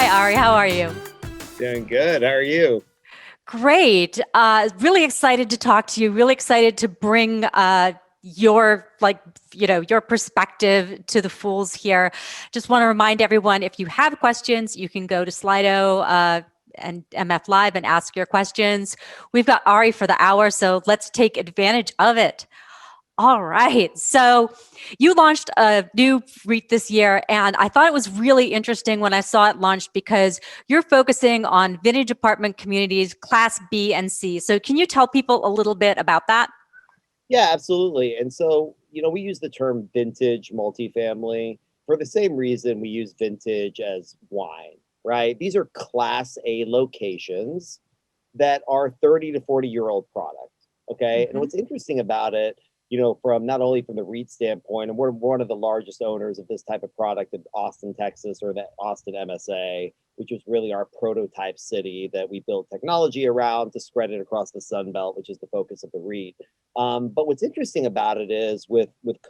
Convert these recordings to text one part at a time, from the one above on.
Hi, Ari. How are you? Doing good. How are you? Great. Really excited to talk to you. Really excited to bring your your perspective to the fools here. Just want to remind everyone, if you have questions, you can go to Slido and MF Live and ask your questions. We've got Ari for the hour, so let's take advantage of it. All right. So you launched a new REIT this year, and I thought it was really interesting when I saw it launched because you're focusing on vintage apartment communities, Class B and C. So can you tell people a little bit about that? Yeah, absolutely. And so, we use the term vintage multifamily for the same reason we use vintage as wine, right? These are Class A locations that are 30 to 40-year-old product. Okay. And Hmm. what's interesting about it, from not only from the REIT standpoint, and we're one of the largest owners of this type of product in Austin, Texas, or the Austin MSA, which was really our prototype city that we built technology around to spread it across the Sun Belt, which is the focus of the REIT. But what's interesting about it is with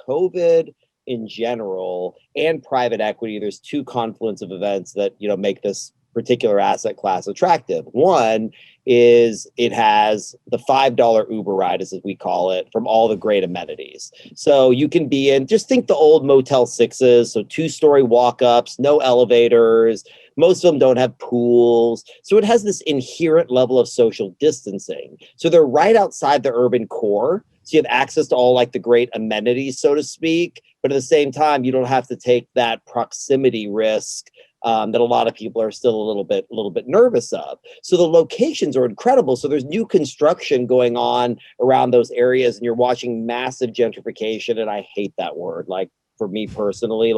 COVID in general and private equity, there's two confluence of events that make this particular asset class attractive. One is it has the $5 Uber ride, as we call it, from all the great amenities. So you can be in, just think the old Motel 6s, so two-story walk-ups, no elevators. Most of them don't have pools. So it has this inherent level of social distancing. So they're right outside the urban core. So you have access to all like the great amenities, so to speak. But at the same time, you don't have to take that proximity risk that a lot of people are still a little bit nervous of. So the locations are incredible. So there's new construction going on around those areas, and you're watching massive gentrification. And I hate that word. Like for me personally,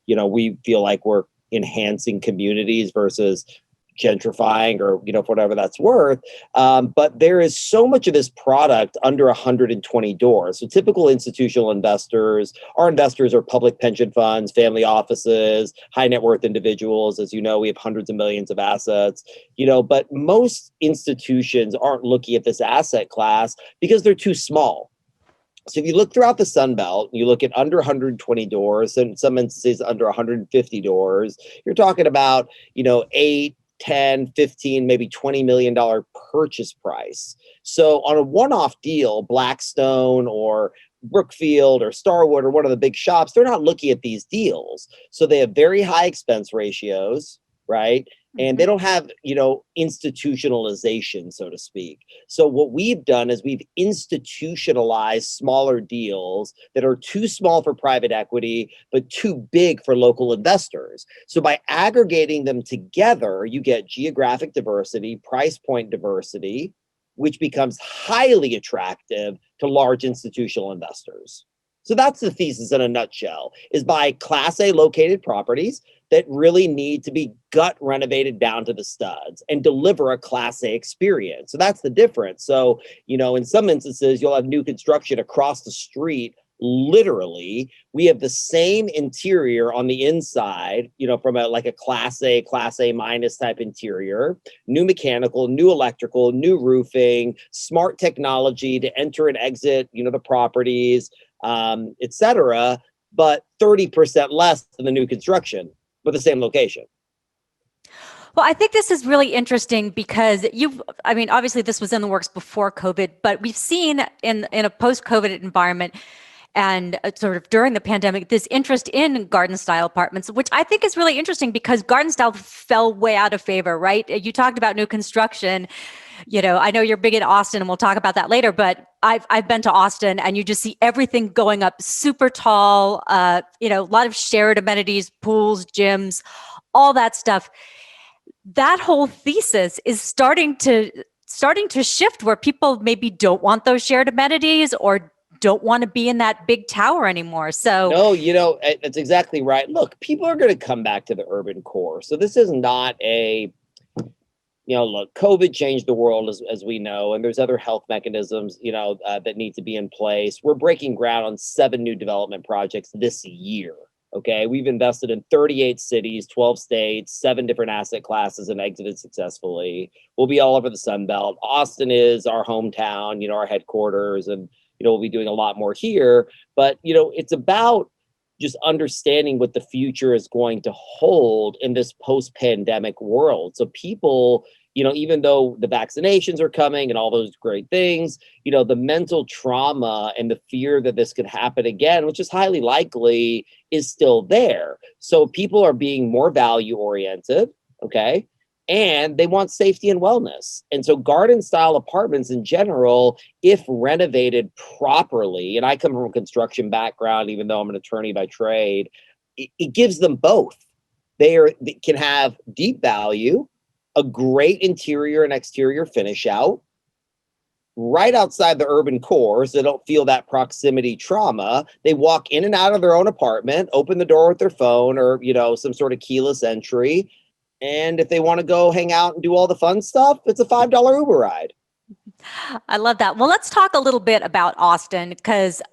we feel like we're enhancing communities versus gentrifying, or for whatever that's worth. But there is so much of this product under 120 doors. So typical institutional investors, our investors are public pension funds, family offices, high net worth individuals. As you know, we have hundreds of millions of assets. But most institutions aren't looking at this asset class because they're too small. So if you look throughout the Sun Belt, you look at under 120 doors, and in some instances under 150 doors, you're talking about, 8, 10, 15, maybe $20 million purchase price. So on a one-off deal, Blackstone or Brookfield or Starwood or one of the big shops, they're not looking at these deals. So they have very high expense ratios, right? And they Hmm. don't have, institutionalization, so to speak. So what we've done is we've institutionalized smaller deals that are too small for private equity, but too big for local investors. So by aggregating them together, you get geographic diversity, price point diversity, which becomes highly attractive to large institutional investors. So that's the thesis in a nutshell, is buy Class A located properties that really need to be gut renovated down to the studs and deliver a Class A experience. So that's the difference. So, in some instances, you'll have new construction across the street. Literally, we have the same interior on the inside, from a Class A minus type interior, new mechanical, new electrical, new roofing, smart technology to enter and exit, the properties, etc., but 30% less than the new construction for the same location. Well, I think this is really interesting because obviously this was in the works before COVID, but we've seen in a post-COVID environment and sort of during the pandemic, this interest in garden style apartments, which I think is really interesting because garden style fell way out of favor, right? You talked about new construction. I know you're big in Austin, and we'll talk about that later, but I've been to Austin, and you just see everything going up super tall, a lot of shared amenities, pools, gyms, all that stuff. That whole thesis is starting to shift, where people maybe don't want those shared amenities or don't want to be in that big tower anymore. So, No, that's exactly right. Look, people are going to come back to the urban core. So this is not look, COVID changed the world, as we know, and there's other health mechanisms, that need to be in place. We're breaking ground on 7 new development projects this year. Okay. We've invested in 38 cities, 12 states, 7 different asset classes, and exited successfully. We'll be all over the Sun Belt. Austin is our hometown, our headquarters, and, we'll be doing a lot more here. But, it's about just understanding what the future is going to hold in this post-pandemic world. So people, even though the vaccinations are coming and all those great things, the mental trauma and the fear that this could happen again, which is highly likely, is still there. So people are being more value oriented, okay? And they want safety and wellness. And so garden style apartments in general, if renovated properly, and I come from a construction background, even though I'm an attorney by trade, it gives them both. They can have deep value, a great interior and exterior finish out, right outside the urban core, so they don't feel that proximity trauma. They walk in and out of their own apartment, open the door with their phone or, some sort of keyless entry. And if they want to go hang out and do all the fun stuff, it's a $5 Uber ride. I love that. Well, let's talk a little bit about Austin, because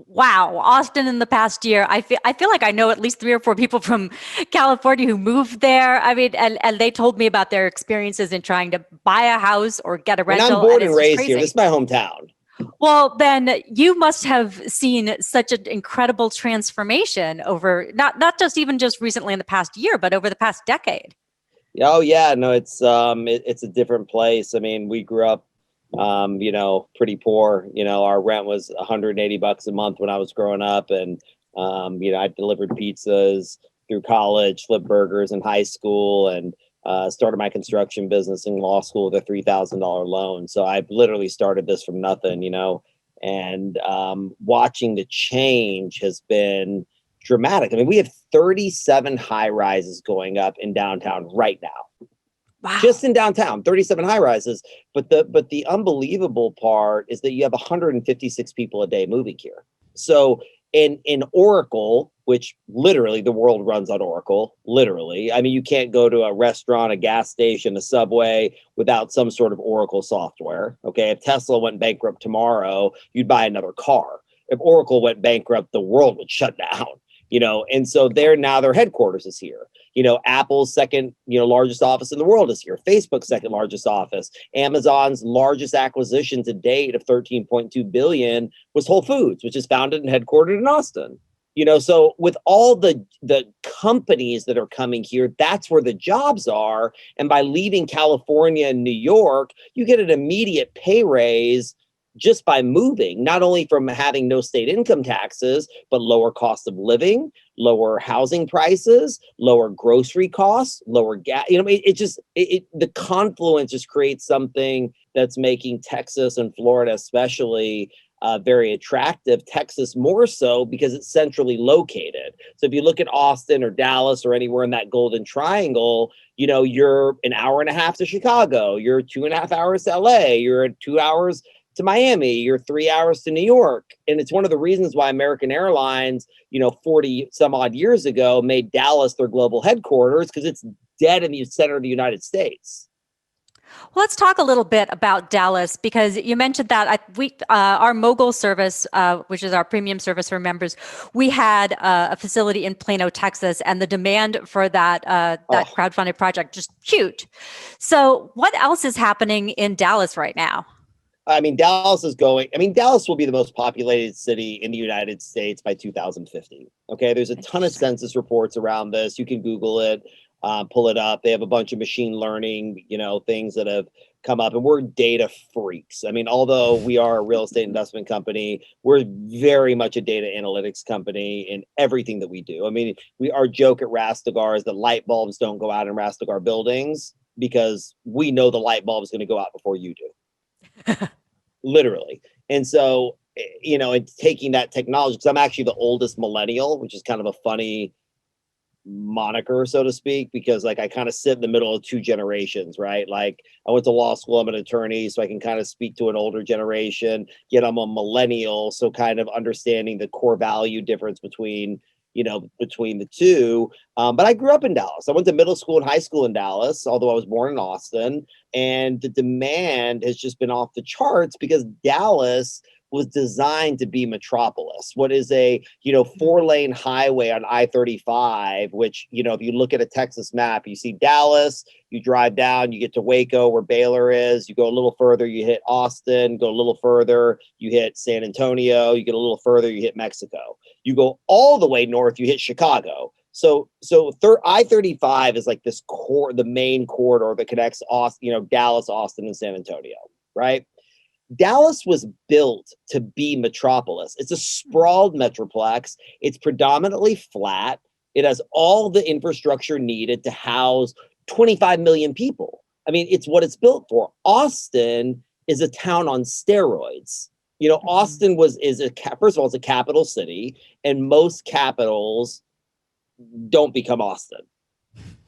wow, Austin in the past year, I feel like I know at least 3 or 4 people from California who moved there. I mean, and they told me about their experiences in trying to buy a house or get a rental. And I'm born and raised here. This is my hometown. Well, then you must have seen such an incredible transformation over not just even just recently in the past year, but over the past decade. Oh yeah, no, it's a different place. I mean, we grew up, pretty poor. Our rent was $180 a month when I was growing up, and I delivered pizzas through college, flipped burgers in high school, and started my construction business in law school with a $3,000 loan. So I literally started this from nothing, and watching the change has been dramatic. I mean, we have 37 high rises going up in downtown right now. Wow. Just in downtown, 37 high rises. But the unbelievable part is that you have 156 people a day moving here. So in Oracle, which literally the world runs on Oracle, literally. I mean, you can't go to a restaurant, a gas station, a Subway without some sort of Oracle software. Okay. If Tesla went bankrupt tomorrow, you'd buy another car. If Oracle went bankrupt, the world would shut down. And so their headquarters is here. Apple's second, largest office in the world is here. Facebook's second largest office. Amazon's largest acquisition to date of $13.2 billion was Whole Foods, which is founded and headquartered in Austin. So with all the companies that are coming here, that's where the jobs are. And by leaving California and New York, you get an immediate pay raise just by moving, not only from having no state income taxes, but lower cost of living, lower housing prices, lower grocery costs, lower gas. The confluence just creates something that's making Texas and Florida especially very attractive. Texas more so because it's centrally located. So if you look at Austin or Dallas or anywhere in that Golden Triangle, you're an hour and a half to Chicago, you're 2.5 hours to LA, you're 2 hours to Miami, you're 3 hours to New York. And it's one of the reasons why American Airlines, 40 some odd years ago, made Dallas their global headquarters, because it's dead in the center of the United States. Well, let's talk a little bit about Dallas, because you mentioned that our Mogul service, which is our premium service for members, we had a facility in Plano, Texas, and the demand for that crowdfunded project just huge. So what else is happening in Dallas right now? Dallas will be the most populated city in the United States by 2050. Okay. There's a ton of census reports around this. You can Google it, pull it up. They have a bunch of machine learning, things that have come up, and we're data freaks. Although we are a real estate investment company, we're very much a data analytics company in everything that we do. Our joke at Rastegar is that light bulbs don't go out in Rastegar buildings, because we know the light bulb is going to go out before you do. Literally. And so, it's taking that technology, because I'm actually the oldest millennial, which is kind of a funny moniker, so to speak, because I kind of sit in the middle of 2 generations, right? I went to law school, I'm an attorney, so I can kind of speak to an older generation, yet I'm a millennial. So kind of understanding the core value difference between the two. But I grew up in Dallas. I went to middle school and high school in Dallas, although I was born in Austin. And the demand has just been off the charts, because Dallas was designed to be metropolis. What is a 4-lane highway on I-35, which, if you look at a Texas map, you see Dallas, you drive down, you get to Waco where Baylor is, you go a little further, you hit Austin, go a little further, you hit San Antonio, you get a little further, you hit Mexico. You go all the way north, you hit Chicago. So I-35 is like this core, the main corridor that connects Austin, Dallas, Austin, and San Antonio, right? Dallas was built to be metropolis. It's a sprawled metroplex. It's predominantly flat. It has all the infrastructure needed to house 25 million people. I mean, it's what it's built for. Austin is a town on steroids. Austin first of all, it's a capital city, and most capitals don't become Austin.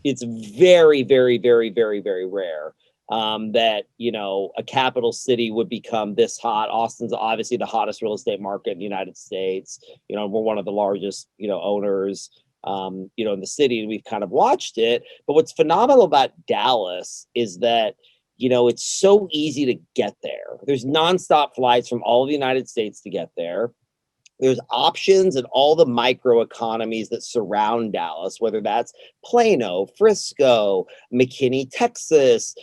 It's very, very, very, very, very rare that a capital city would become this hot. Austin's obviously the hottest real estate market in the United States. We're one of the largest owners in the city, and we've kind of watched it. But what's phenomenal about Dallas is that it's so easy to get there. There's nonstop flights from all of the United States to get there. There's options in all the micro economies that surround Dallas, whether that's Plano, Frisco, McKinney, Texas,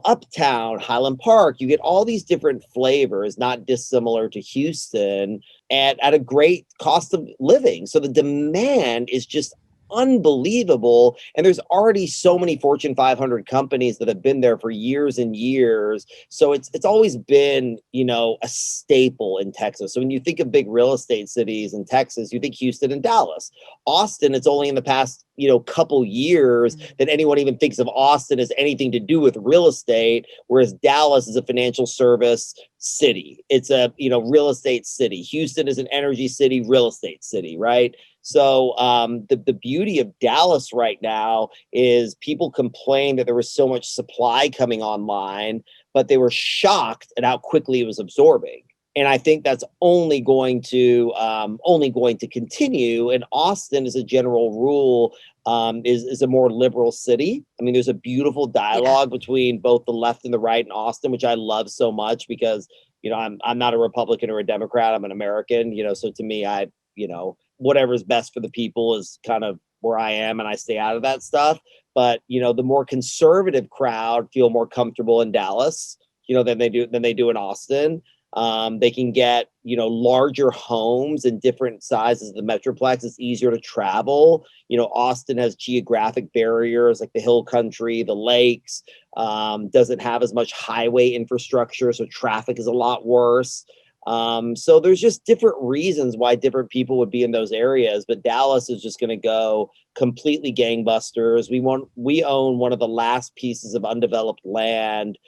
Uptown, Highland Park. You get all these different flavors, not dissimilar to Houston, at a great cost of living. So the demand is just unbelievable. And there's already so many Fortune 500 companies that have been there for years and years. So it's always been, a staple in Texas. So when you think of big real estate cities in Texas, you think Houston and Dallas. Austin, it's only in the past, couple years that anyone even thinks of Austin as anything to do with real estate, whereas Dallas is a financial service city. It's a, real estate city. Houston is an energy city, real estate city, right? So the beauty of Dallas right now is people complain that there was so much supply coming online, but they were shocked at how quickly it was absorbing. And I think that's only going to continue. And Austin, as a general rule, is a more liberal city. I mean, there's a beautiful dialogue between both the left and the right in Austin, which I love so much because I'm not a Republican or a Democrat. I'm an American. So to me, whatever's best for the people is kind of where I am, and I stay out of that stuff. But the more conservative crowd feel more comfortable in Dallas, than they do in Austin. They can get, larger homes in different sizes of the metroplex. It's easier to travel. Austin has geographic barriers like the hill country, the lakes, doesn't have as much highway infrastructure. So traffic is a lot worse. So there's just different reasons why different people would be in those areas, but Dallas is just going to go completely gangbusters. We own one of the last pieces of undeveloped land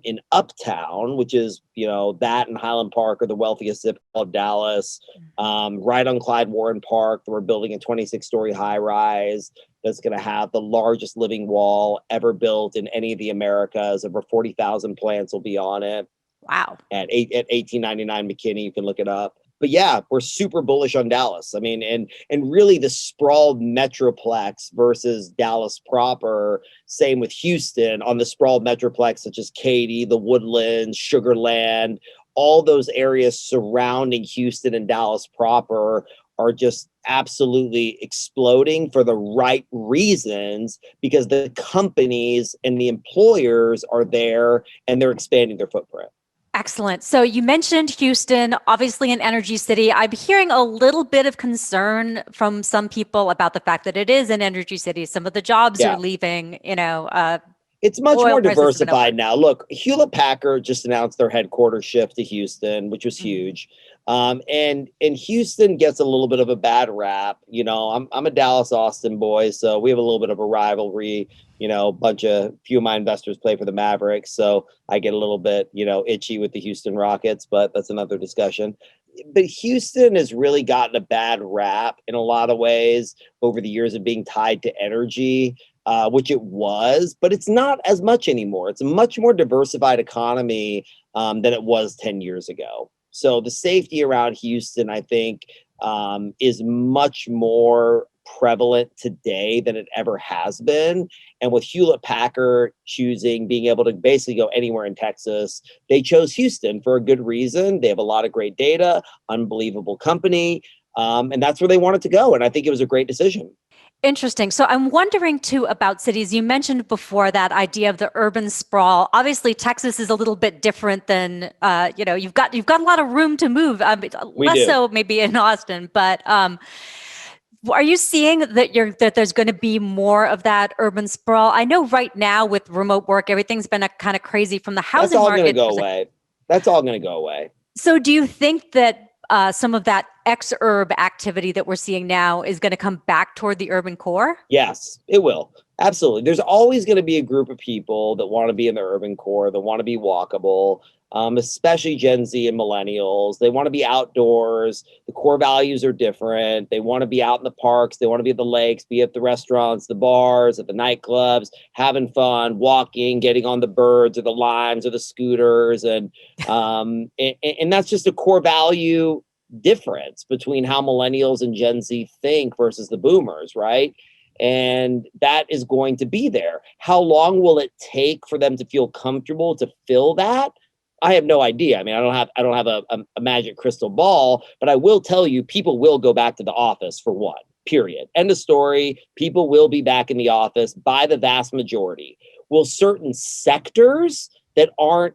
in Uptown, which is, that and Highland Park are the wealthiest zip of Dallas, right on Clyde Warren Park. We're building a 26-story high rise that's going to have the largest living wall ever built in any of the Americas. Over 40,000 plants will be on it. Wow. At 1899 McKinney, you can look it up. But yeah, we're super bullish on Dallas. I mean, and really the sprawled metroplex versus Dallas proper. Same with Houston on the sprawled metroplex, such as Katy, the Woodlands, Sugar Land, all those areas surrounding Houston and Dallas proper are just absolutely exploding for the right reasons, because the companies and the employers are there and they're expanding their footprint. Excellent. So you mentioned Houston, obviously an energy city. I'm hearing a little bit of concern from some people about the fact that it is an energy city. Some of the jobs are leaving, It's much more diversified now. Look, Hewlett Packard just announced their headquarters shift to Houston, which was huge. And Houston gets a little bit of a bad rap. I'm a Dallas Austin boy, so we have a little bit of a rivalry. Few of my investors play for the Mavericks, so I get a little bit, itchy with the Houston Rockets, but that's another discussion. But Houston has really gotten a bad rap in a lot of ways over the years of being tied to energy. Which it was, but it's not as much anymore. It's a much more diversified economy than it was 10 years ago. So the safety around Houston, I think, is much more prevalent today than it ever has been. And with Hewlett Packard being able to basically go anywhere in Texas, they chose Houston for a good reason. They have a lot of great data, unbelievable company, and that's where they wanted to go. And I think it was a great decision. Interesting. So I'm wondering too about cities. You mentioned before that idea of the urban sprawl. Obviously, Texas is a little bit different than you've got a lot of room to move. We Less do. so maybe in Austin, but are you seeing that there's going to be more of that urban sprawl? I know right now with remote work, everything's been a kind of crazy from the That's housing all going to market. go away. That's all going to go away. So do you think that some of that exurb activity that we're seeing now is going to come back toward the urban core? Yes, it will. Absolutely. There's always going to be a group of people that want to be in the urban core, that want to be walkable, especially Gen Z and millennials. They want to be outdoors. The core values are different. They want to be out in the parks. They want to be at the lakes, be at the restaurants, the bars, at the nightclubs, having fun, walking, getting on the birds or the limes or the scooters. And that's just a core value difference between how millennials and Gen Z think versus the boomers, right? And that is going to be there. How long will it take for them to feel comfortable to fill that? I have no idea. I mean, I don't have a magic crystal ball, but I will tell you, people will go back to the office for one. Period. End of story. People will be back in the office by the vast majority. Will certain sectors that aren't,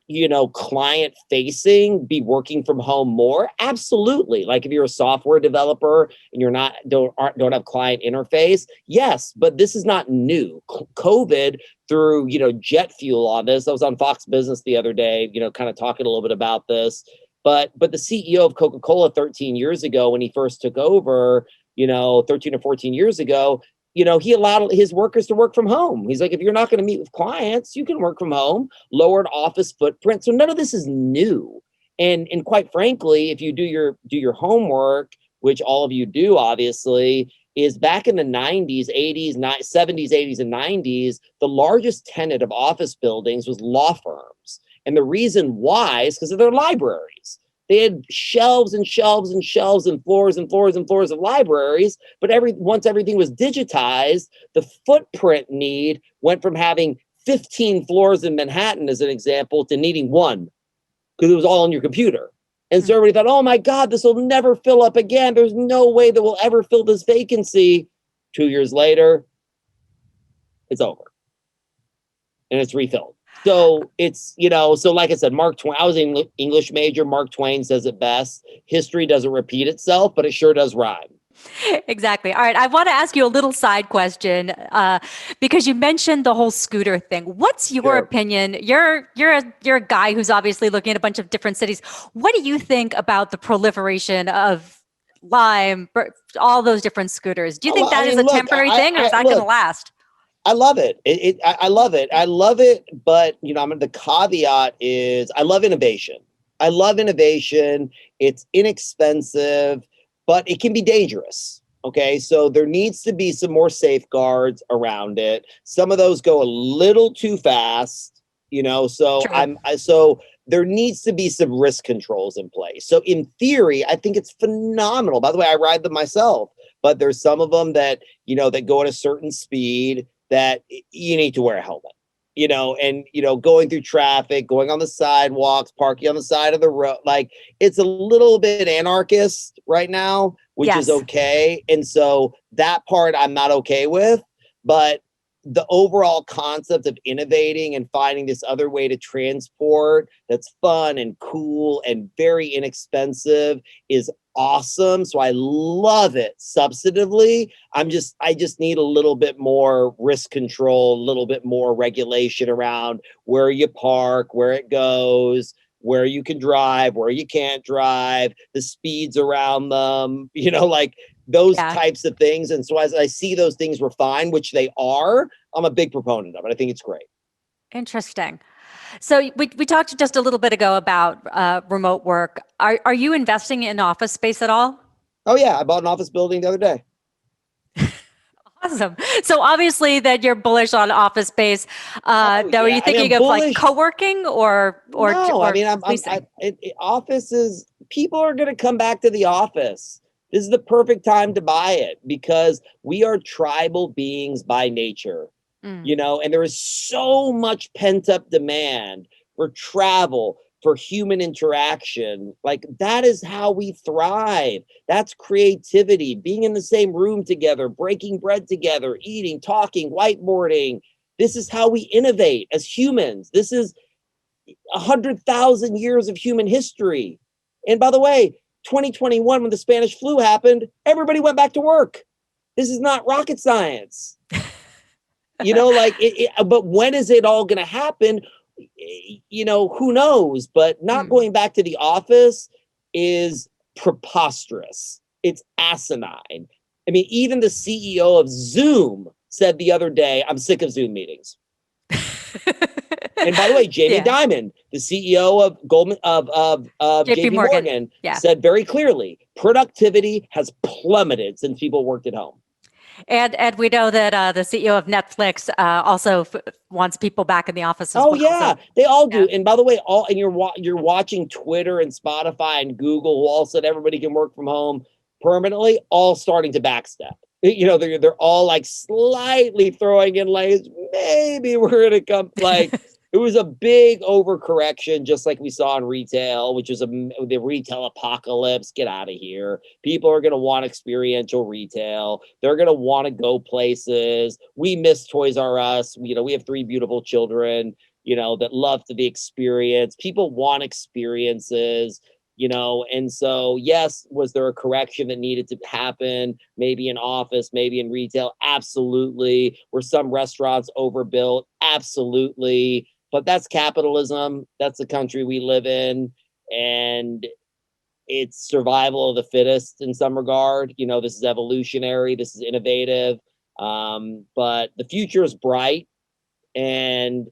client facing be working from home more? Absolutely. Like if you're a software developer and don't have client interface, yes, but this is not new. COVID threw, jet fuel on this. I was on Fox Business the other day, kind of talking a little bit about this. But the CEO of Coca-Cola 13 years ago, when he first took over, 13 or 14 years ago, he allowed his workers to work from home. He's like, if you're not going to meet with clients, you can work from home, lowered office footprint. So none of this is new. And quite frankly, if you do your homework, which all of you do, obviously, is back in the 90s, 80s, 70s, 80s, and 90s, the largest tenant of office buildings was law firms. And the reason why is because of their libraries. They had shelves and shelves and shelves and floors and floors and floors of libraries. But once everything was digitized, the footprint need went from having 15 floors in Manhattan, as an example, to needing one because it was all on your computer. And so everybody thought, oh my God, this will never fill up again. There's no way that we'll ever fill this vacancy. 2 years later, it's over. And it's refilled. So it's, so like I said, Mark Twain, I was an English major. Mark Twain says it best. History doesn't repeat itself, but it sure does rhyme. Exactly. All right. I want to ask you a little side question because you mentioned the whole scooter thing. What's your opinion? You're a guy who's obviously looking at a bunch of different cities. What do you think about the proliferation of Lime, all those different scooters? Do you think that is a temporary thing or is that going to last? I love it. I love it. I love it. But, the caveat is I love innovation. I love innovation. It's inexpensive, but it can be dangerous. Okay. So there needs to be some more safeguards around it. Some of those go a little too fast, so True. so there needs to be some risk controls in place. So in theory, I think it's phenomenal. By the way, I ride them myself, but there's some of them that, that go at a certain speed that you need to wear a helmet, and, going through traffic, going on the sidewalks, parking on the side of the road. Like it's a little bit anarchist right now, which is okay. And so that part I'm not okay with, but the overall concept of innovating and finding this other way to transport that's fun and cool and very inexpensive is awesome. So I love it substantively. I just need a little bit more risk control, a little bit more regulation around where you park, where it goes, where you can drive, where you can't drive, the speeds around them, like those types of things. And so as I see those things refined, which they are, I'm a big proponent of it. I think it's great. Interesting. So we talked just a little bit ago about remote work. Are you investing in office space at all? Oh yeah, I bought an office building the other day. Awesome. So obviously that you're bullish on office space. Now, are you thinking of like co-working or no? I mean, offices. People are going to come back to the office. This is the perfect time to buy it because we are tribal beings by nature, and there is so much pent up demand for travel, for human interaction. Like, that is how we thrive. That's creativity, being in the same room together, breaking bread together, eating, talking, whiteboarding. This is how we innovate as humans. This is 100,000 years of human history. And by the way, 2021, when the Spanish flu happened, everybody went back to work. This is not rocket science. Like, but when is it all going to happen? Who knows? But not going back to the office is preposterous. It's asinine. I mean, even the CEO of Zoom said the other day, I'm sick of Zoom meetings. And by the way, Jamie Dimon, the CEO of JP Morgan, said very clearly, productivity has plummeted since people worked at home. And we know that the CEO of Netflix also wants people back in the office as well. Oh yeah, they all do. And by the way, you're watching Twitter and Spotify and Google, who all said everybody can work from home permanently, all starting to backstep. They're all like slightly throwing in lanes. Maybe we're gonna come like. It was a big overcorrection, just like we saw in retail, which was the retail apocalypse. Get out of here. People are going to want experiential retail. They're going to want to go places. We miss Toys R Us. We have 3 beautiful children, that love the experience. People want experiences, and so, yes, was there a correction that needed to happen? Maybe in office, maybe in retail? Absolutely. Were some restaurants overbuilt? Absolutely. But that's capitalism. That's the country we live in. And it's survival of the fittest in some regard. This is evolutionary. This is innovative. But the future is bright. And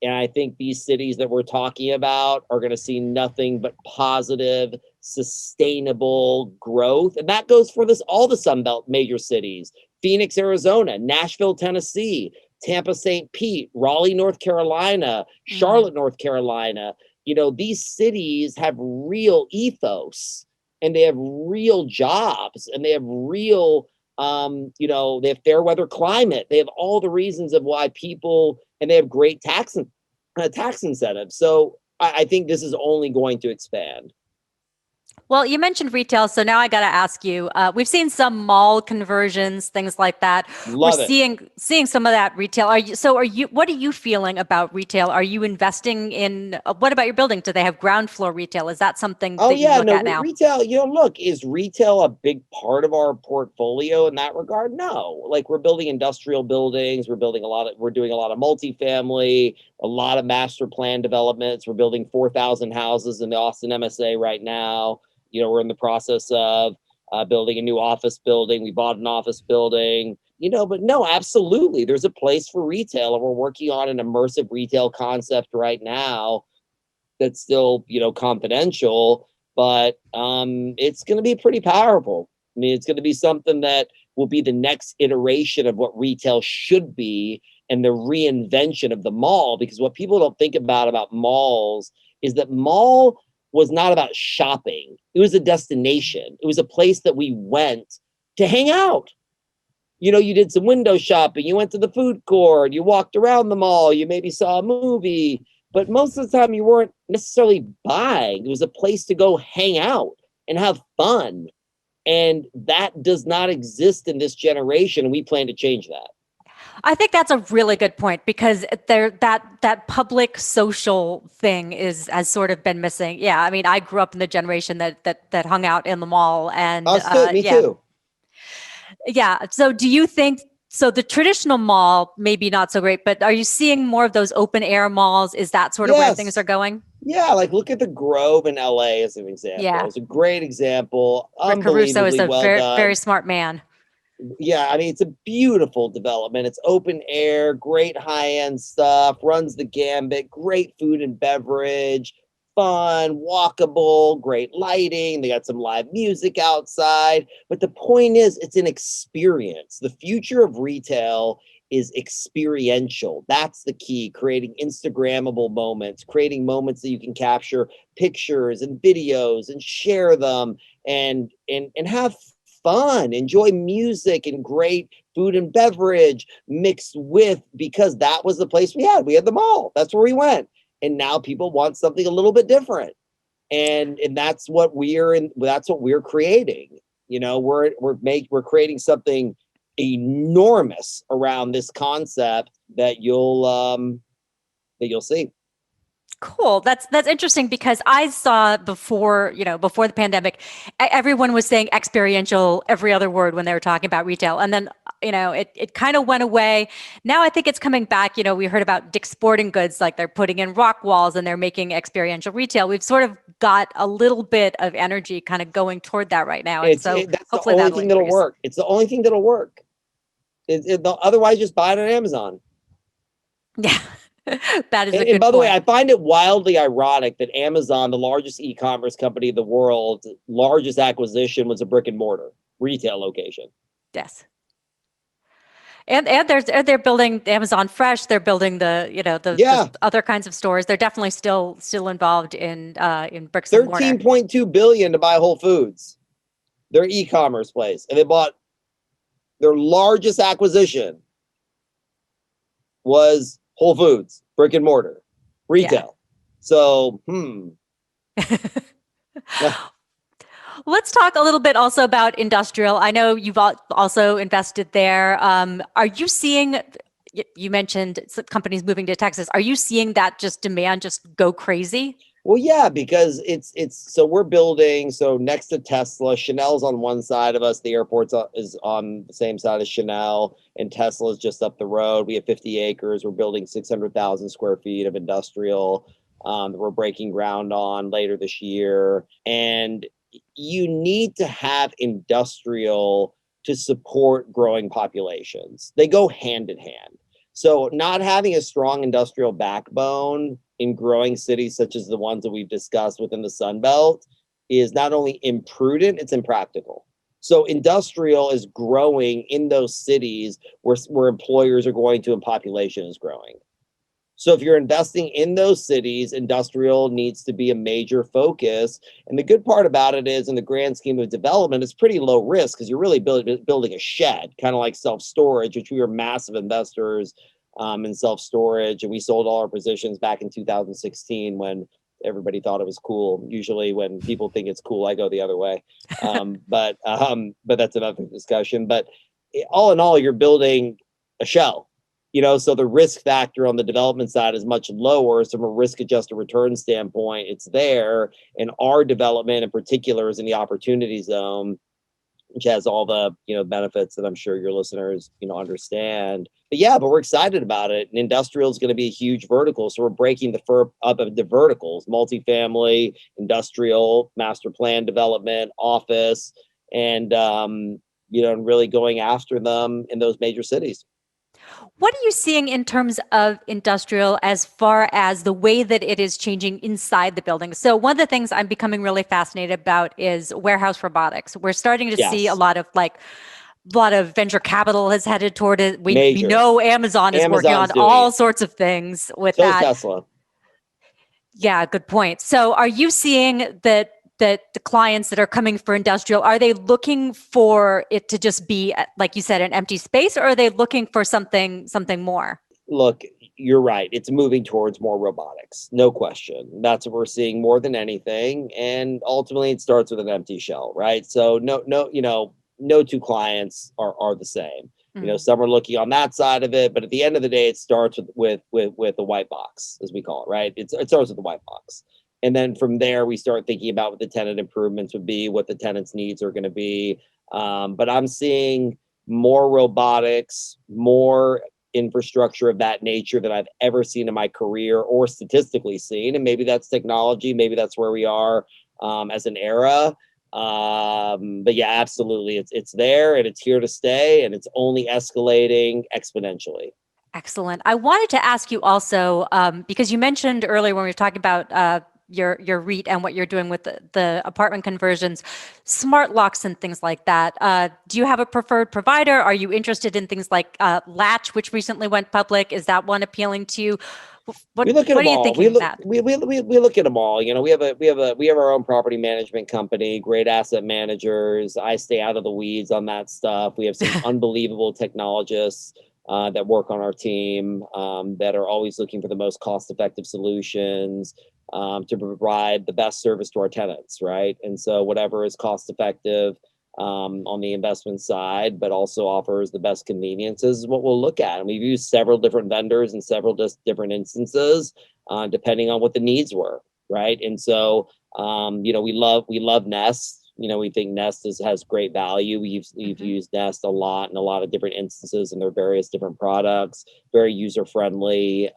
I think these cities that we're talking about are going to see nothing but positive, sustainable growth. And that goes for all the Sunbelt major cities: Phoenix, Arizona; Nashville, Tennessee; Tampa, St. Pete; Raleigh, North Carolina; Charlotte, North Carolina. These cities have real ethos, and they have real jobs, and they have real, they have fair weather climate. They have all the reasons of why people, and they have great tax incentives. So I think this is only going to expand. Well, you mentioned retail, so now I got to ask you. We've seen some mall conversions, things like that. Love We're it. seeing some of that retail. What are you feeling about retail? Are you investing in? What about your building? Do they have ground floor retail? Is that something that you look at now? Retail. Look, is retail a big part of our portfolio in that regard? No. Like, we're building industrial buildings. We're doing a lot of multifamily, a lot of master plan developments. We're building 4,000 houses in the Austin MSA right now. We're in the process of building a new office building. We bought an office building, but no, absolutely. There's a place for retail, and we're working on an immersive retail concept right now that's still, confidential, but it's going to be pretty powerful. I mean, it's going to be something that will be the next iteration of what retail should be, and the reinvention of the mall. Because what people don't think about malls is that mall was not about shopping. It was a destination. It was a place that we went to hang out. You did some window shopping. You went to the food court. You walked around the mall. You maybe saw a movie. But most of the time, you weren't necessarily buying. It was a place to go hang out and have fun. And that does not exist in this generation. And we plan to change that. I think that's a really good point, because that public social thing has sort of been missing. Yeah, I mean, I grew up in the generation that hung out in the mall, and me too. Yeah. So do you think, so the traditional mall, maybe not so great, but are you seeing more of those open air malls? Is that sort of where things are going? Yeah, like look at the Grove in LA as an example. Yeah. It's a great example. Rick Caruso is a very smart man. Yeah, I mean, it's a beautiful development. It's open air, great high-end stuff, runs the gambit, great food and beverage, fun, walkable, great lighting. They got some live music outside. But the point is, it's an experience. The future of retail is experiential. That's the key. Creating Instagrammable moments, creating moments that you can capture pictures and videos and share them and have fun, enjoy music and great food and beverage mixed with, because that was the place we had the mall. That's where we went. and now people want something a little bit different. And that's what we're creating. We're creating something enormous around this concept that you'll see. Cool. That's interesting because I saw before the pandemic, everyone was saying experiential every other word when they were talking about retail. And then, it kind of went away. Now I think it's coming back. We heard about Dick's Sporting Goods, like they're putting in rock walls and they're making experiential retail. We've sort of got a little bit of energy kind of going toward that right now. And so that's hopefully the only thing that'll work. It's the only thing that'll work. Otherwise, just buy it on Amazon. Yeah. That is a good And by the way, point. I find it wildly ironic that Amazon, the largest e-commerce company in the world, largest acquisition was a brick and mortar retail location. Yes. And they're building Amazon Fresh. They're building the other kinds of stores. They're definitely still involved in bricks and mortar. $13.2 billion to buy Whole Foods, their e-commerce place, and they bought their largest acquisition was Whole Foods, brick and mortar, retail. Yeah. So, Let's talk a little bit also about industrial. I know you've also invested there. Are you seeing, you mentioned companies moving to Texas. Are you seeing that demand just go crazy? Well, yeah, because so we're building, so next to Tesla, Chanel's on one side of us, the airport is on the same side as Chanel, and Tesla is just up the road. We have 50 acres. We're building 600,000 square feet of industrial that we're breaking ground on later this year. And you need to have industrial to support growing populations. They go hand in hand. So not having a strong industrial backbone in growing cities such as the ones that we've discussed within the Sun Belt is not only imprudent, it's impractical. So industrial is growing in those cities where employers are going to and population is growing. So if you're investing in those cities, industrial needs to be a major focus. And the good part about it is, in the grand scheme of development, it's pretty low risk because you're really building a shed, kind of like self-storage, which we were massive investors in self-storage. And we sold all our positions back in 2016 when everybody thought it was cool. Usually when people think it's cool, I go the other way. But that's another discussion. But all in all, you're building a shell. So the risk factor on the development side is much lower. So from a risk-adjusted return standpoint, it's there. And our development in particular is in the opportunity zone, which has all the benefits that I'm sure your listeners understand. But we're excited about it. And industrial is going to be a huge vertical. So we're breaking the firm up into verticals: multifamily, industrial, master plan development, office, and really going after them in those major cities. What are you seeing in terms of industrial as far as the way that it is changing inside the building? So one of the things I'm becoming really fascinated about is warehouse robotics. We're starting to see a lot of venture capital has headed toward it. We know Amazon's working on all sorts of things with that. Tesla. Yeah, good point. So are you seeing that the clients that are coming for industrial, are they looking for it to just be, like you said, an empty space, or are they looking for something more? Look, you're right. It's moving towards more robotics. No question. That's what we're seeing more than anything. And ultimately it starts with an empty shell, right? So no two clients are the same. Mm-hmm. Some are looking on that side of it, but at the end of the day, it starts with the white box, as we call it, right? It starts with the white box. And then from there, we start thinking about what the tenant improvements would be, what the tenant's needs are going to be. But I'm seeing more robotics, more infrastructure of that nature than I've ever seen in my career or statistically seen. And maybe that's technology. Maybe that's where we are as an era. But yeah, absolutely. It's there and it's here to stay, and it's only escalating exponentially. Excellent. I wanted to ask you also, because you mentioned earlier when we were talking about your REIT and what you're doing with the apartment conversions, smart locks and things like that. Do you have a preferred provider? Are you interested in things like Latch, which recently went public? Is that one appealing to you? What are you thinking of that? We look at them all. We have our own property management company, great asset managers. I stay out of the weeds on that stuff. We have some unbelievable technologists that work on our team that are always looking for the most cost-effective solutions to provide the best service to our tenants, right? And so whatever is cost-effective on the investment side, but also offers the best conveniences is what we'll look at. And we've used several different vendors in several different instances, depending on what the needs were, right? And so, we love Nest. We think Nest has great value. We've used Nest a lot in a lot of different instances and their various different products, very user friendly.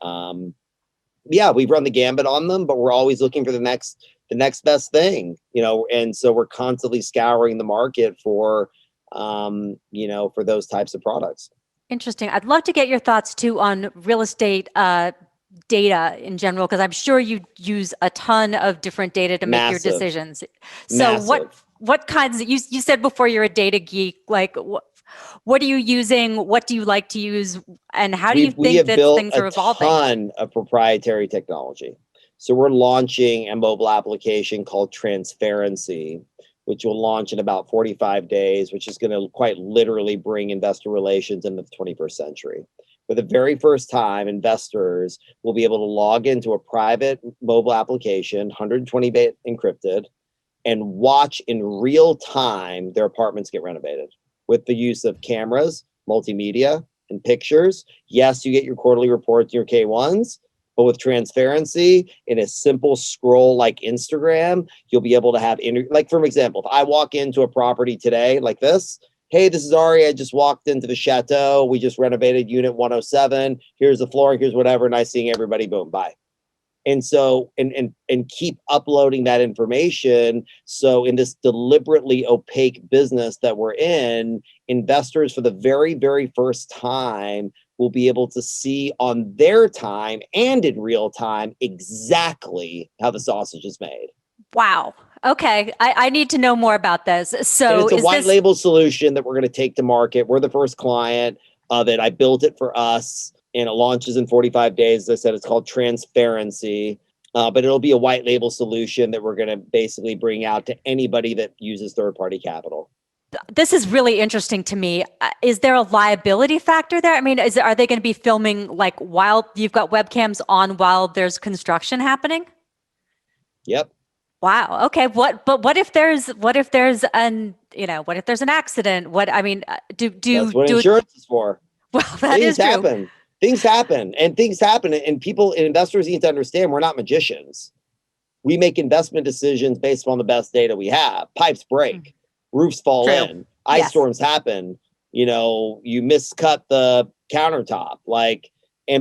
Yeah, we've run the gambit on them, but we're always looking for the next best thing, and so we're constantly scouring the market for those types of products. Interesting. I'd love to get your thoughts too on real estate data in general, because I'm sure you use a ton of different data to make your decisions. So Massive. what kinds you said before you're a data geek, like what are you using? What do you like to use? And how do you think that things are evolving? We have built a ton of proprietary technology. So we're launching a mobile application called Transparency, which will launch in about 45 days, which is going to quite literally bring investor relations into the 21st century. For the very first time, investors will be able to log into a private mobile application, 120-bit encrypted, and watch in real time their apartments get renovated with the use of cameras, multimedia, and pictures. Yes, you get your quarterly reports, your K1s, but with Transparency in a simple scroll like Instagram, you'll be able to have, like, for example, if I walk into a property today like this, hey, this is Ari. I just walked into the chateau. We just renovated unit 107. Here's the floor. Here's whatever. Nice seeing everybody. Boom, bye. And so, and keep uploading that information. So in this deliberately opaque business that we're in, investors for the very, very first time will be able to see on their time and in real time exactly how the sausage is made. Wow. Okay. I need to know more about this. So and it's a white label solution that we're going to take to market. We're the first client of it. I built it for us, and it launches in 45 days. As I said, it's called Transparency, but it'll be a white label solution that we're going to basically bring out to anybody that uses third-party capital. This is really interesting to me. Is there a liability factor there? I mean, are they going to be filming like while you've got webcams on while there's construction happening? Yep. Wow. Okay. What if there's an accident? That's what insurance is for. Well, that is true. Things happen, and people and investors need to understand we're not magicians. We make investment decisions based on the best data we have. Pipes break, roofs fall in, ice storms happen. You miscut the countertop,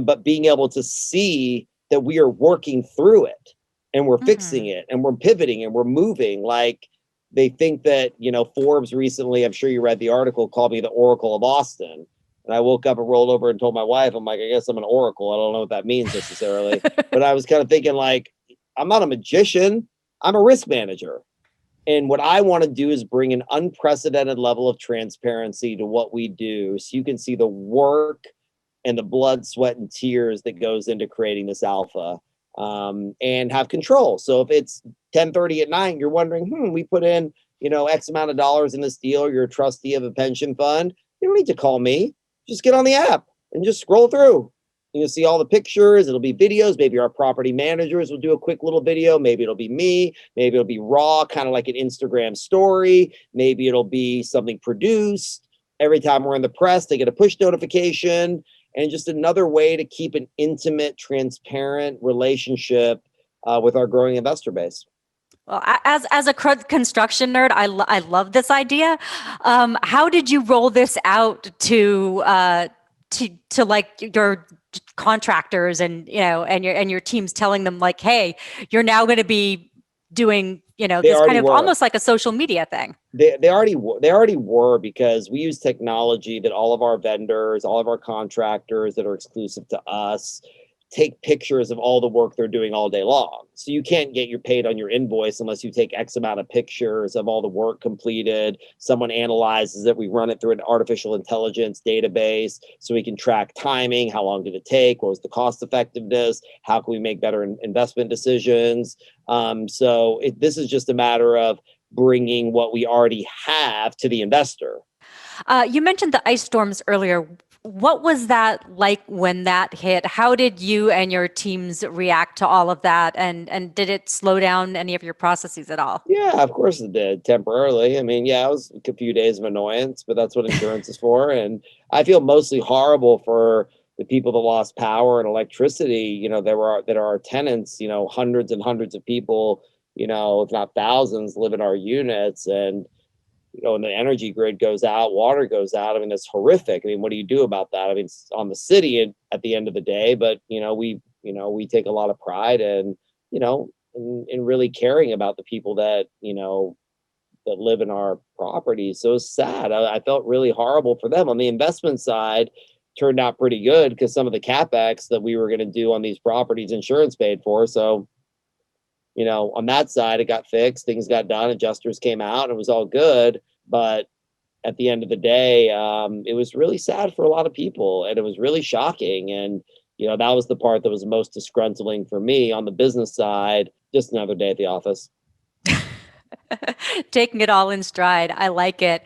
but being able to see that we are working through it and we're fixing it and we're pivoting and we're moving. Like, they think that, Forbes recently, I'm sure you read the article, called me the Oracle of Austin. And I woke up and rolled over and told my wife, I'm like, I guess I'm an oracle. I don't know what that means necessarily. But I was kind of thinking, like, I'm not a magician. I'm a risk manager. And what I want to do is bring an unprecedented level of transparency to what we do, so you can see the work and the blood, sweat, and tears that goes into creating this alpha, and have control. So if it's 10:30 at night, you're wondering, we put in, X amount of dollars in this deal. You're a trustee of a pension fund. You don't need to call me. Just get on the app and just scroll through. You'll see all the pictures. It'll be videos. Maybe our property managers will do a quick little video. Maybe it'll be me. Maybe it'll be raw, kind of like an Instagram story. Maybe it'll be something produced. Every time we're in the press, they get a push notification. And just another way to keep an intimate, transparent relationship with our growing investor base. Well, as a construction nerd, I love this idea. How did you roll this out to like your contractors and your teams, telling them like, hey, you're now going to be doing this kind of almost like a social media thing? They already were, because we use technology that all of our vendors, all of our contractors that are exclusive to us, take pictures of all the work they're doing all day long. So you can't get your paid on your invoice unless you take X amount of pictures of all the work completed. Someone analyzes it. We run it through an artificial intelligence database so we can track timing. How long did it take? What was the cost effectiveness? How can we make better investment decisions? This is just a matter of bringing what we already have to the investor. You mentioned the ice storms earlier. What was that like when that hit? How did you and your teams react to all of that? And did it slow down any of your processes at all? Yeah, of course it did temporarily. I mean, yeah, it was a few days of annoyance, but that's what insurance is for. And I feel mostly horrible for the people that lost power and electricity. That are our tenants. Hundreds and hundreds of people. If not thousands, live in our units, and when the energy grid goes out, water goes out. I mean, it's horrific. I mean, what do you do about that? I mean, it's on the city at the end of the day, but we take a lot of pride and in really caring about the people that live in our properties. So it's sad. I felt really horrible for them. On the investment side, turned out pretty good because some of the capex that we were going to do on these properties, insurance paid for. So on that side, it got fixed, things got done, adjusters came out, and it was all good. But at the end of the day, it was really sad for a lot of people, and it was really shocking. And that was the part that was most disgruntling for me on the business side. Just another day at the office. Taking it all in stride. I like it.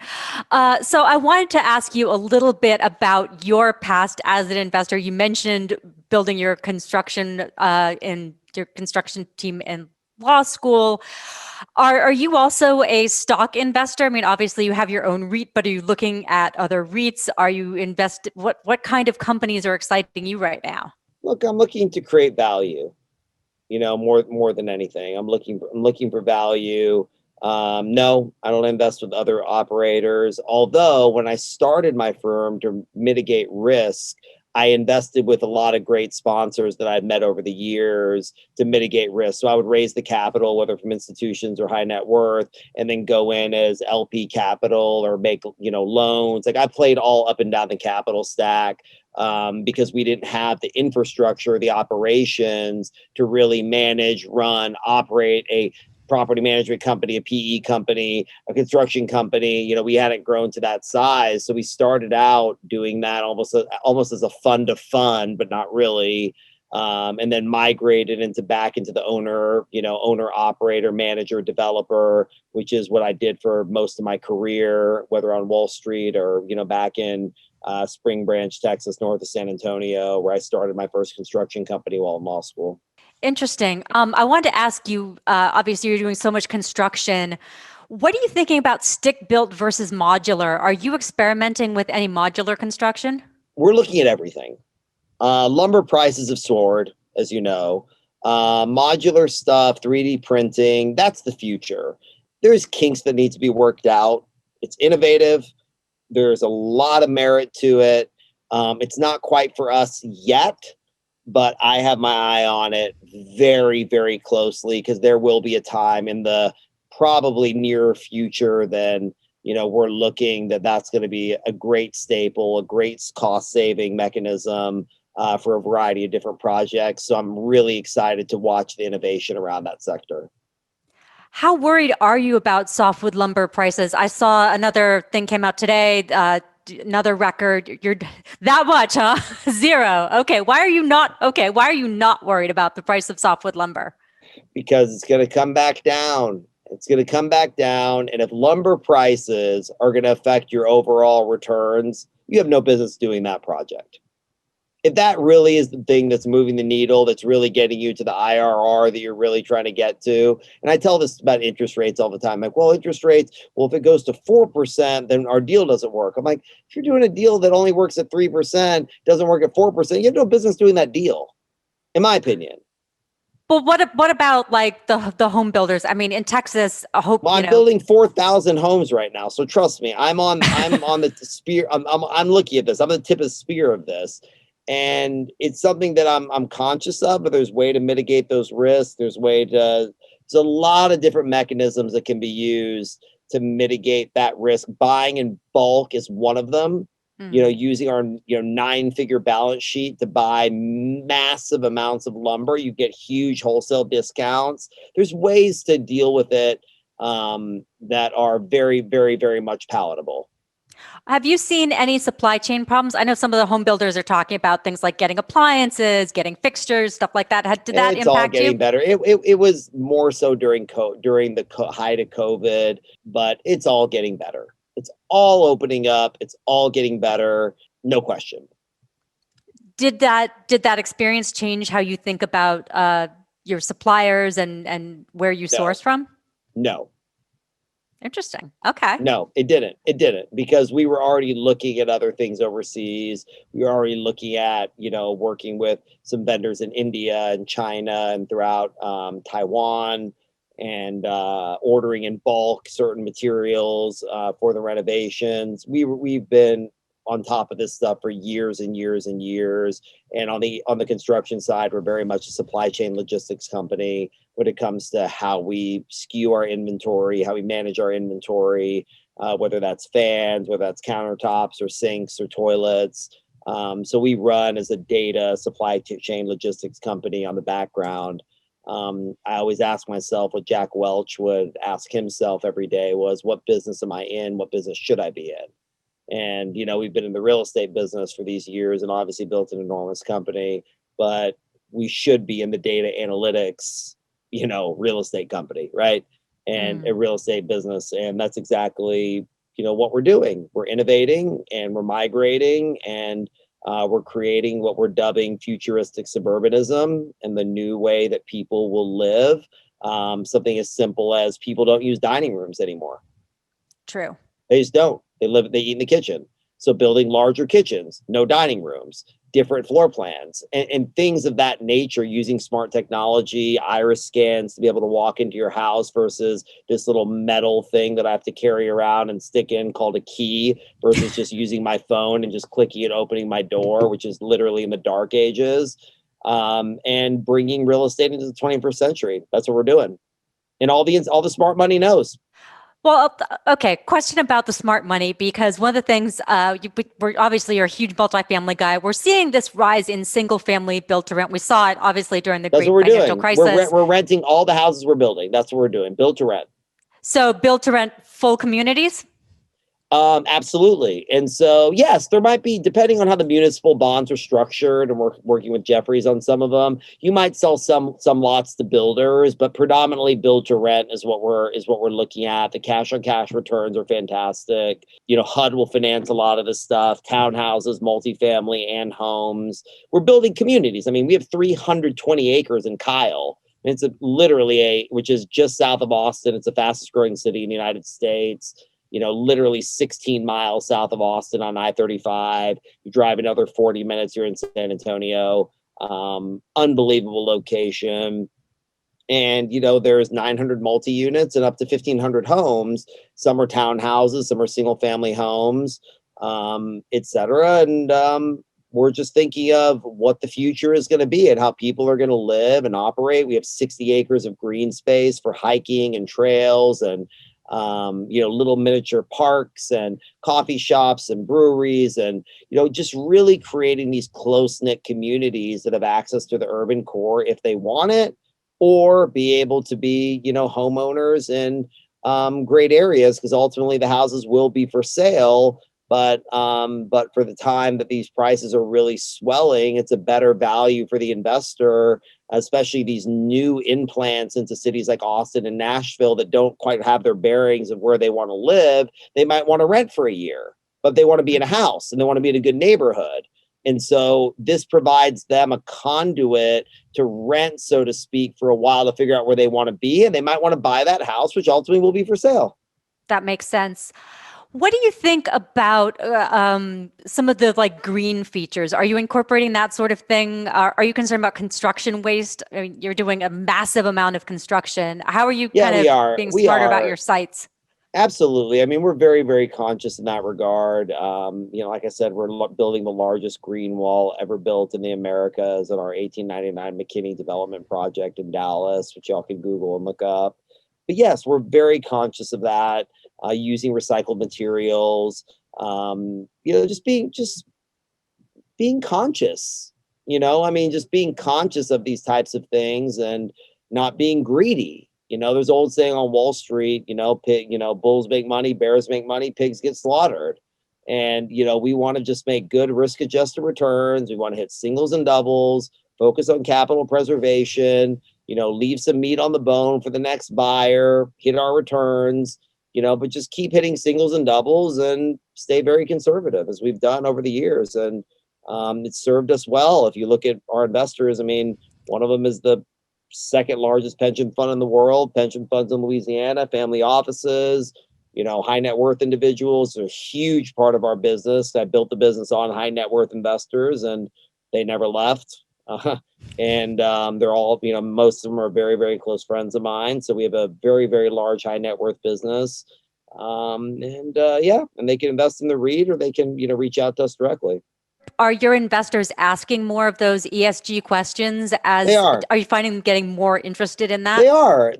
So I wanted to ask you a little bit about your past as an investor. You mentioned building your construction in your construction team in law school. Are you also a stock investor? I mean, obviously you have your own REIT, but are you looking at other REITs? Are you what kind of companies are exciting you right now? Look, I'm looking to create value. More than anything, I'm looking for value. No, I don't invest with other operators. Although when I started my firm to mitigate risk, I invested with a lot of great sponsors that I've met over the years to mitigate risk. So I would raise the capital, whether from institutions or high net worth, and then go in as LP capital or make, loans. Like I played all up and down the capital stack because we didn't have the infrastructure, the operations to really manage, run, operate a property management company, a PE company, a construction company. We hadn't grown to that size. So we started out doing that almost as a fund of fun, but not really. And then migrated back into the owner operator, manager, developer, which is what I did for most of my career, whether on Wall Street or, back in Spring Branch, Texas, north of San Antonio, where I started my first construction company while in law school. Interesting. I wanted to ask you, obviously you're doing so much construction. What are you thinking about stick built versus modular? Are you experimenting with any modular construction? We're looking at everything. Lumber prices have soared, as you know. Modular stuff, 3D printing, that's the future. There's kinks that need to be worked out. It's innovative. There's a lot of merit to it. It's not quite for us yet, but I have my eye on it very, very closely because there will be a time in the probably near future then, we're looking that's going to be a great staple, a great cost saving mechanism for a variety of different projects. So I'm really excited to watch the innovation around that sector. How worried are you about softwood lumber prices? I saw another thing came out today, another record. You're that much, huh? Zero. Okay. Why are you not worried about the price of softwood lumber? Because it's going to come back down. It's going to come back down. And if lumber prices are going to affect your overall returns, you have no business doing that project. If that really is the thing that's moving the needle, that's really getting you to the IRR that you're really trying to get to. And I tell this about interest rates all the time. Like, well, interest rates, if it goes to 4%, then our deal doesn't work. I'm like, if you're doing a deal that only works at 3%, doesn't work at 4%, you have no business doing that deal, in my opinion. Well, what about like the home builders? I mean, in Texas, I hope Well, I'm building 4,000 homes right now, so trust me, I'm on the spear. I'm looking at this. I'm the tip of the spear of this. And it's something that I'm conscious of, but there's a way to mitigate those risks. There's a lot of different mechanisms that can be used to mitigate that risk. Buying in bulk is one of them. Using our 9-figure balance sheet to buy massive amounts of lumber, you get huge wholesale discounts. There's ways to deal with it that are very, very, very much palatable. Have you seen any supply chain problems? I know some of the home builders are talking about things like getting appliances, getting fixtures, stuff like that. Did that It's impact all getting you? better. It was more so during the height of COVID, but it's all getting better. It's all opening up. It's all getting better. No question. Did that experience change how you think about your suppliers and where you source from? No. Interesting. Okay. No, it didn't. It didn't, because we were already looking at other things overseas. We were already looking at, working with some vendors in India and China and throughout Taiwan, and ordering in bulk certain materials for the renovations. We've been on top of this stuff for years and years and years. And on the construction side, we're very much a supply chain logistics company when it comes to how we skew our inventory, how we manage our inventory, whether that's fans, whether that's countertops or sinks or toilets. So we run as a data supply chain logistics company on the background. I always ask myself what Jack Welch would ask himself every day was, what business am I in? What business should I be in? And, we've been in the real estate business for these years and obviously built an enormous company, but we should be in the data analytics, real estate company, right? And a real estate business. And that's exactly, what we're doing. We're innovating and we're migrating, and we're creating what we're dubbing futuristic suburbanism and the new way that people will live. Something as simple as people don't use dining rooms anymore. True. They just don't. They eat in the kitchen. So building larger kitchens, no dining rooms, different floor plans, and things of that nature, using smart technology, iris scans to be able to walk into your house versus this little metal thing that I have to carry around and stick in called a key, versus just using my phone and just clicking and opening my door, which is literally in the dark ages, and bringing real estate into the 21st century. That's what we're doing. And all the smart money knows. Well, okay. Question about the smart money, because one of the things, we're obviously, you're a huge multifamily guy. We're seeing this rise in single family built to rent. We saw it obviously during the great financial crisis. We're renting all the houses we're building. That's what we're doing. Build to rent. So built to rent full communities? Absolutely. And so, yes, there might be, depending on how the municipal bonds are structured, and we're working with Jeffries on some of them, you might sell some lots to builders, but predominantly build to rent is what we're looking at. The cash on cash returns are fantastic. HUD will finance a lot of this stuff, townhouses, multifamily, and homes. We're building communities. I mean, we have 320 acres in Kyle. It's which is just south of Austin. It's the fastest growing city in the United States. Literally 16 miles south of Austin on I-35. You drive another 40 minutes, you're in San Antonio. Unbelievable location. And, there's 900 multi-units and up to 1,500 homes. Some are townhouses, some are single family homes, et cetera. And we're just thinking of what the future is going to be and how people are going to live and operate. We have 60 acres of green space for hiking and trails, and little miniature parks and coffee shops and breweries, and, just really creating these close-knit communities that have access to the urban core if they want it, or be able to be, homeowners in great areas, because ultimately the houses will be for sale. But for the time that these prices are really swelling, it's a better value for the investor, especially these new implants into cities like Austin and Nashville that don't quite have their bearings of where they want to live. They might want to rent for a year, but they want to be in a house and they want to be in a good neighborhood. And so this provides them a conduit to rent, so to speak, for a while to figure out where they want to be. And they might want to buy that house, which ultimately will be for sale. That makes sense. What do you think about some of the green features? Are you incorporating that sort of thing? Are you concerned about construction waste? I mean, you're doing a massive amount of construction. How are you being smarter about your sites? Absolutely. I mean, we're very, very conscious in that regard. Like I said, we're building the largest green wall ever built in the Americas in our 1899 McKinney development project in Dallas, which y'all can Google and look up. But yes, we're very conscious of that. Using recycled materials, just being conscious, just being conscious of these types of things and not being greedy. There's an old saying on Wall Street, bulls make money, bears make money, pigs get slaughtered. And, we want to just make good risk adjusted returns. We want to hit singles and doubles, focus on capital preservation, leave some meat on the bone for the next buyer, hit our returns. but just keep hitting singles and doubles and stay very conservative as we've done over the years. And it's served us well. If you look at our investors, I mean, one of them is the second largest pension fund in the world, pension funds in Louisiana, family offices, high net worth individuals are a huge part of our business. I built the business on high net worth investors, and they never left. And they're all, most of them are very, very close friends of mine. So we have a very, very large high net worth business. And they can invest in the REIT, or they can, reach out to us directly. Are your investors asking more of those ESG questions? They are. Are you finding them getting more interested in that?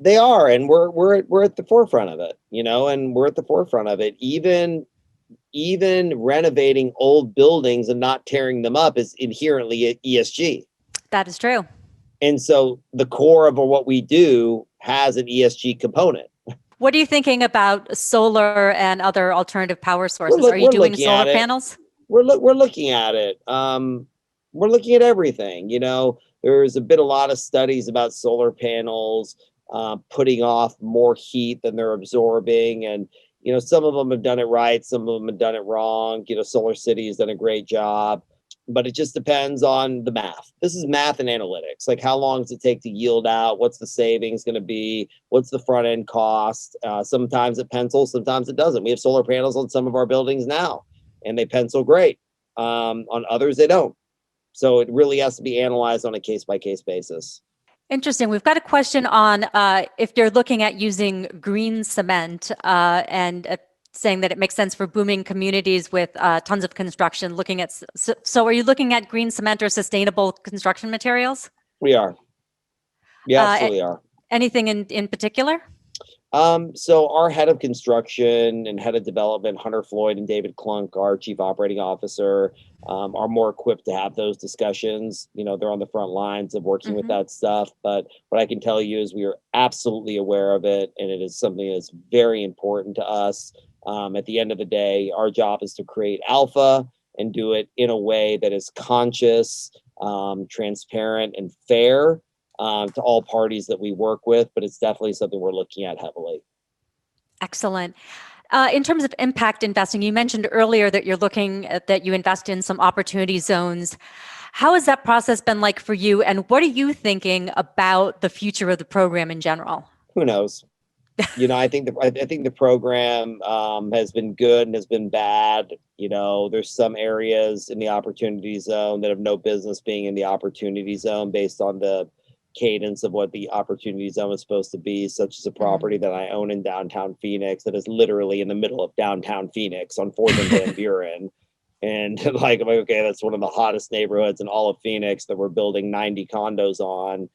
They are, and we're at the forefront of it, and we're at the forefront of it. Even renovating old buildings and not tearing them up is inherently ESG. That is true. And so the core of what we do has an ESG component. What are you thinking about solar and other alternative power sources? Are you doing solar panels? We're looking at it. We're looking at everything. There's a lot of studies about solar panels putting off more heat than they're absorbing, and some of them have done it right, some of them have done it wrong. Solar City has done a great job, but it just depends on the math. This is math and analytics. Like, how long does it take to yield out? What's the savings going to be? What's the front end cost? Sometimes it pencils, sometimes it doesn't. We have solar panels on some of our buildings now, and they pencil great. On others, they don't. So it really has to be analyzed on a case-by-case basis. Interesting. We've got a question on if you're looking at using green cement and saying that it makes sense for booming communities with tons of construction. So are you looking at green cement or sustainable construction materials? We are. We absolutely are. Anything in particular? So our head of construction and head of development, Hunter Floyd and David Klunk, our chief operating officer, are more equipped to have those discussions. They're on the front lines of working with that stuff. But what I can tell you is we are absolutely aware of it, and it is something that's very important to us. At the end of the day, our job is to create alpha and do it in a way that is conscious, transparent, and fair to all parties that we work with, but it's definitely something we're looking at heavily. Excellent. In terms of impact investing, you mentioned earlier that that you invest in some opportunity zones. How has that process been like for you, and what are you thinking about the future of the program in general? Who knows? I think the program has been good and has been bad. There's some areas in the opportunity zone that have no business being in the opportunity zone based on the cadence of what the opportunity zone is supposed to be, such as a property that I own in downtown Phoenix that is literally in the middle of downtown Phoenix on 4th and Van Buren. And I'm like, okay, that's one of the hottest neighborhoods in all of Phoenix that we're building 90 condos on.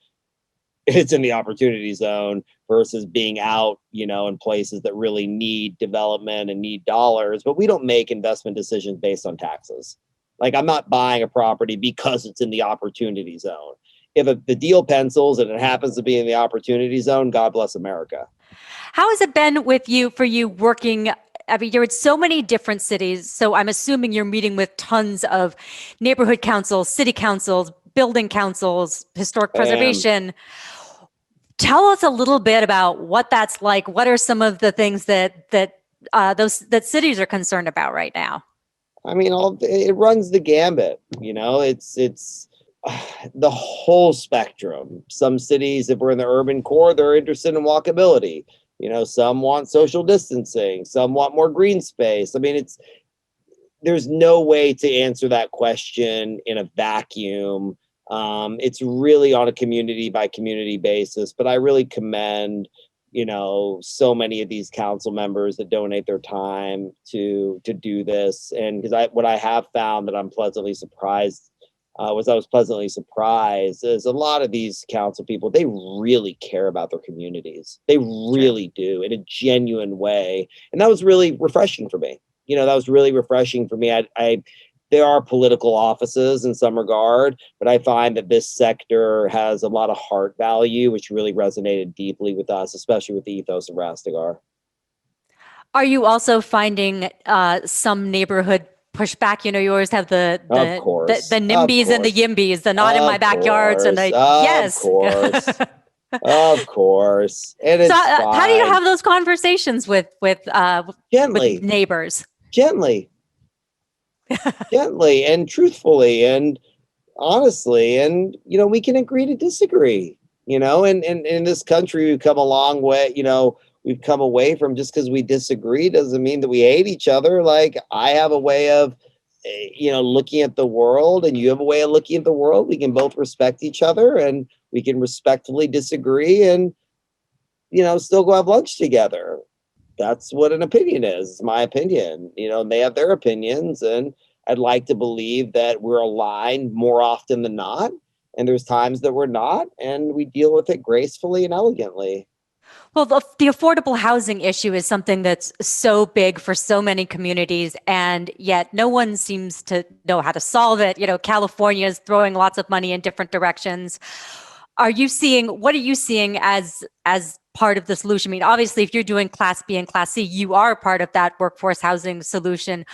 It's in the opportunity zone versus being out, in places that really need development and need dollars. But we don't make investment decisions based on taxes. Like, I'm not buying a property because it's in the opportunity zone. If the deal pencils and it happens to be in the opportunity zone, God bless America. How has it been for you working? I mean, you're in so many different cities, so I'm assuming you're meeting with tons of neighborhood councils, city councils, building councils, historic preservation. Tell us a little bit about what that's like. What are some of the things that cities are concerned about right now? I mean, it runs the gambit. It's the whole spectrum. Some cities, if we're in the urban core, they're interested in walkability. Some want social distancing, some want more green space. I mean, there's no way to answer that question in a vacuum. It's really on a community by community basis, but I really commend, so many of these council members that donate their time to do this. And because what I have found that I'm pleasantly surprised I was pleasantly surprised is a lot of these council people, they really care about their communities. They really do, in a genuine way. And that was really refreshing for me. There are political offices in some regard, but I find that this sector has a lot of heart value, which really resonated deeply with us, especially with the ethos of Rastegar. Are you also finding some neighborhood pushback? You always have the NIMBYs and the YIMBYs, the not in my backyards and the yes. Of course. Of course. And So it's how do you fine. have those conversations with Gently, neighbors? gently, gently, and truthfully, and honestly. And, we can agree to disagree, and in this country, we've come a long way, we've come away from just because we disagree doesn't mean that we hate each other. Like, I have a way of, looking at the world, and you have a way of looking at the world. We can both respect each other, and we can respectfully disagree, and, still go have lunch together. That's what an opinion is. It's my opinion. And they have their opinions, and I'd like to believe that we're aligned more often than not. And there's times that we're not, and we deal with it gracefully and elegantly. Well, the affordable housing issue is something that's so big for so many communities, and yet no one seems to know how to solve it. California is throwing lots of money in different directions. What are you seeing as part of the solution? I mean, obviously, if you're doing Class B and Class C, you are part of that workforce housing solution. We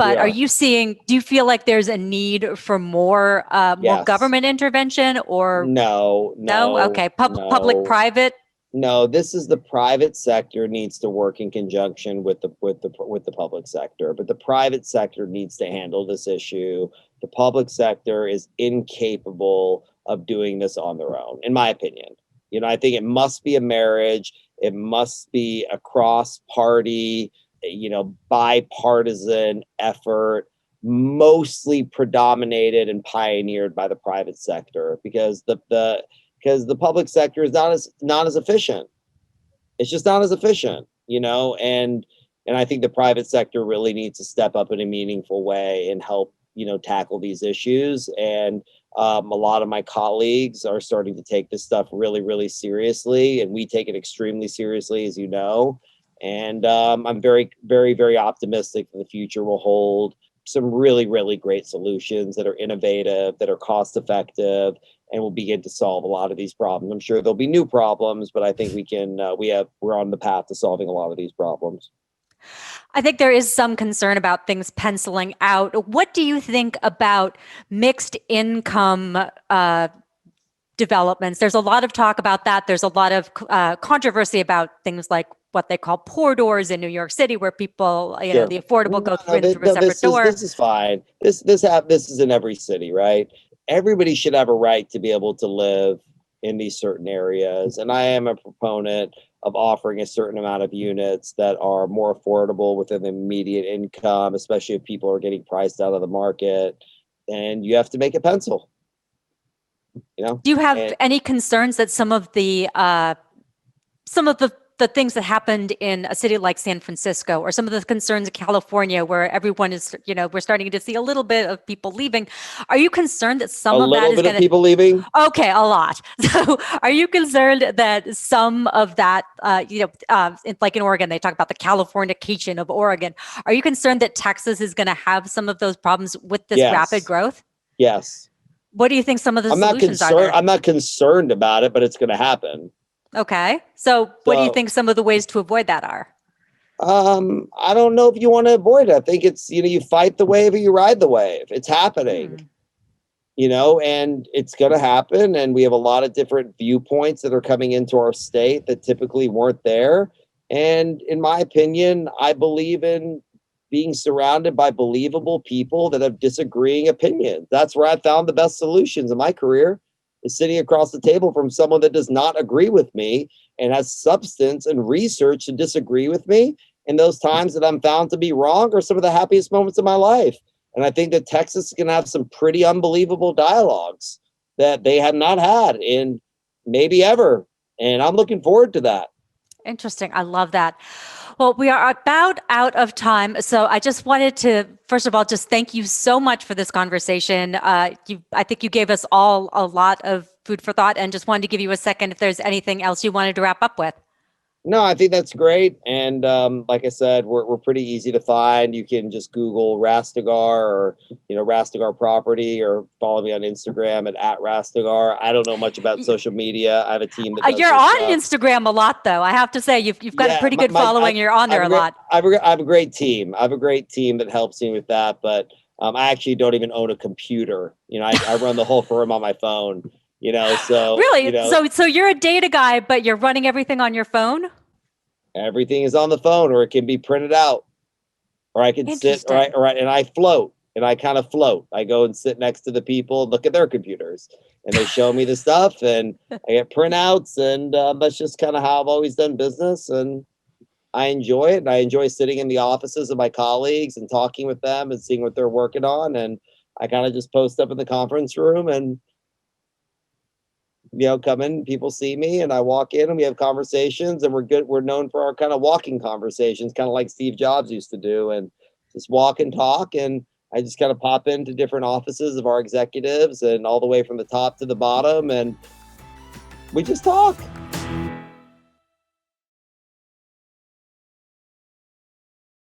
But are. do you feel like there's a need for more Yes. government intervention, or No, no? no, Okay, public, no. private. No, this is the private sector needs to work in conjunction with the public sector, but the private sector needs to handle this issue. The public sector is incapable of doing this on their own, in my opinion. I think it must be a marriage. It must be a cross-party, bipartisan effort, mostly predominated and pioneered by the private sector, because the public sector is not as efficient. It's just not as efficient, and I think the private sector really needs to step up in a meaningful way and help, tackle these issues. And a lot of my colleagues are starting to take this stuff really, really seriously, and we take it extremely seriously, as you know. And I'm very, very, very optimistic that the future will hold some really, really great solutions that are innovative, that are cost effective, and we'll begin to solve a lot of these problems. I'm sure there'll be new problems, but I think we're on the path to solving a lot of these problems. I think there is some concern about things penciling out. What do you think about mixed income developments? There's a lot of talk about that. There's a lot of controversy about things like what they call poor doors in New York City, where people, Sure. the affordable go No, through a separate door. this is fine. This is in every city, right? Everybody should have a right to be able to live in these certain areas, and I am a proponent of offering a certain amount of units that are more affordable within the median income, especially if people are getting priced out of the market. And you have to make it pencil, Do you have and any concerns that some of the things that happened in a city like San Francisco, or some of the concerns in California, where everyone is, we're starting to see a little bit of people leaving. Are you concerned that a some of that little is bit of going to? people leaving. Okay, a lot. So, are you concerned that some of that, like in Oregon, they talk about the Californication of Oregon. Are you concerned that Texas is going to have some of those problems with this rapid Yes, growth? yes. What do you think some of the I'm not solutions are concerned. there? I'm not concerned about it, but it's going to happen. Okay. So, what do you So think some of the ways to avoid that are? I don't know if you want to avoid it. I think it's, you fight the wave or you ride the wave. It's happening, Hmm. and it's going to happen. And we have a lot of different viewpoints that are coming into our state that typically weren't there. And in my opinion, I believe in being surrounded by believable people that have disagreeing opinions. That's where I found the best solutions in my career, is sitting across the table from someone that does not agree with me and has substance and research to disagree with me. And those times that I'm found to be wrong are some of the happiest moments of my life. And I think that Texas is going to have some pretty unbelievable dialogues that they have not had in maybe ever. And I'm looking forward to that. Interesting. I love that. Well, we are about out of time. So I just wanted to, first of all, just thank you so much for this conversation. I think you gave us all a lot of food for thought, and just wanted to give you a second if there's anything else you wanted to wrap up with. No, I think that's great. And like I said, we're pretty easy to find. You can just Google Rastegar, or, Rastegar property, or follow me on Instagram at Rastegar. I don't know much about social media. I have a team that does You're this on stuff. Instagram a lot, though. I have to say, you've got a Yeah, pretty good following. You're on I there have a lot. I have a great team. I have a great team that helps me with that. But I actually don't even own a computer. I run the whole firm on my phone. So, Really? So you're a data guy, but you're running everything on your phone? everything is on the phone, or it can be printed out, or I can sit, Interesting. and I float, and I kind of float. I go and sit next to the people, look at their computers, and they show me the stuff, and I get printouts, and that's just kind of how I've always done business, and I enjoy it. And I enjoy sitting in the offices of my colleagues and talking with them and seeing what they're working on, and I kind of just post up in the conference room and come in, people see me, and I walk in and we have conversations, and we're good. We're known for our kind of walking conversations, kind of like Steve Jobs used to do, and just walk and talk. And I just kind of pop into different offices of our executives and all the way from the top to the bottom, and we just talk.